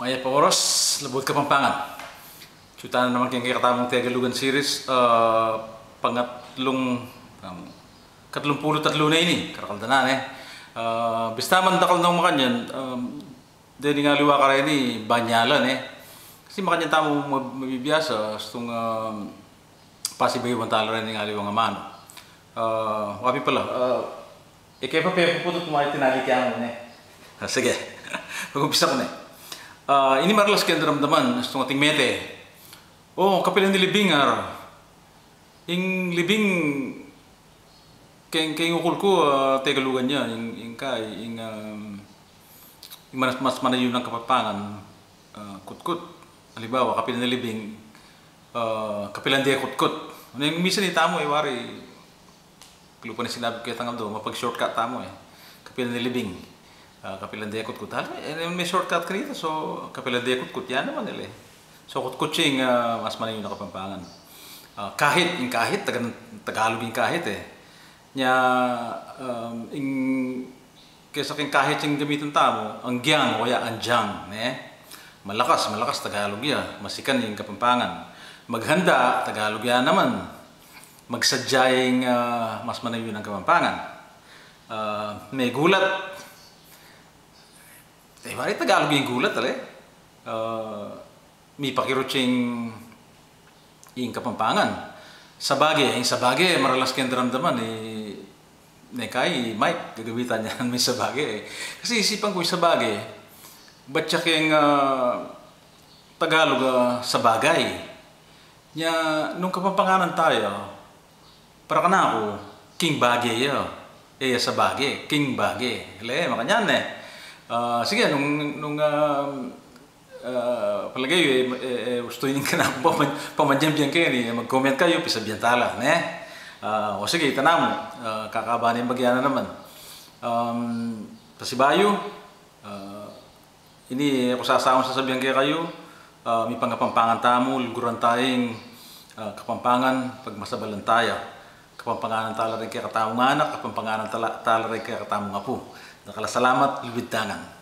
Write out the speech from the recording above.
Maya pa oras, labot Kapampangan. Chuta na naman kayong katamong Tegalugan series. Pangatlong, katlumpulot at lunay ni, karakaldanan eh. Bista man dakal ng makanyan, dahil nga liwa ka rin ni banyalan eh. Kasi makanyan tamo mabibiyasa, itong pasibay wantala rin nga liwa nga mano. Wapi pala, ikay pa pupunot mo ay tinali kaya mo eh. Sige, mag-umpisa ko na eh. Ini marlas kaya naramdaman, itong ating mete. Kapilan ni libingar. Yung libing kaya ukol ko, Tegalugan niya, yung mas manayon ng Kapampangan, kutkut. Halimbawa, kapilan ni libing, kapilan di kutkut. Yung minsan itamo eh, wari, lupa na sinabi ko tangal do, mapag-shortcut tamo eh. Kapilan ni libing, kapilan di kutkut. May shortcut ka rito, so kapilan di kutkut, yan naman nila eh. So kutkutching mas manayon ng Kapampangan. Kahit, Tagalog yung kahit eh. Kaysa king kahit yung gamitin tamo, ang gyang o kaya ang jang. Malakas Tagalog yan. Masikan yung Kapampangan. Maghanda, Tagalog yan naman. Magsadyaying mas manayon ng Kapampangan. May gulat. Bari Tagalog yung gulat may pakirutsing yung Kapampangan. Sabagay, maralas kayong daramdaman kay Mike, gagamitan niya may sabagay. Kasi isipan ko yung sabagay, ba't siya kayong Tagalog sabagay? Nung Kapampanganan tayo, para ka na ako, king bagay sabagay, king bagay. Makanyan eh. Sige, nung palagay gusto yun ka na pamanjam-jam kayo mag-comment kayo, pisabyan tala o sige, itanam mo kakabahan yung bagyan na naman pasibayo ini ako sasawang sasabihan kayo may pangkapampangan tamo, luguran tayong Kapampangan pagmasabalan tayo Kapampanganan tala rin kaya katamong anak Kapampanganan tala rin kaya katamong apo. Nakalasalamat, lubid tangan.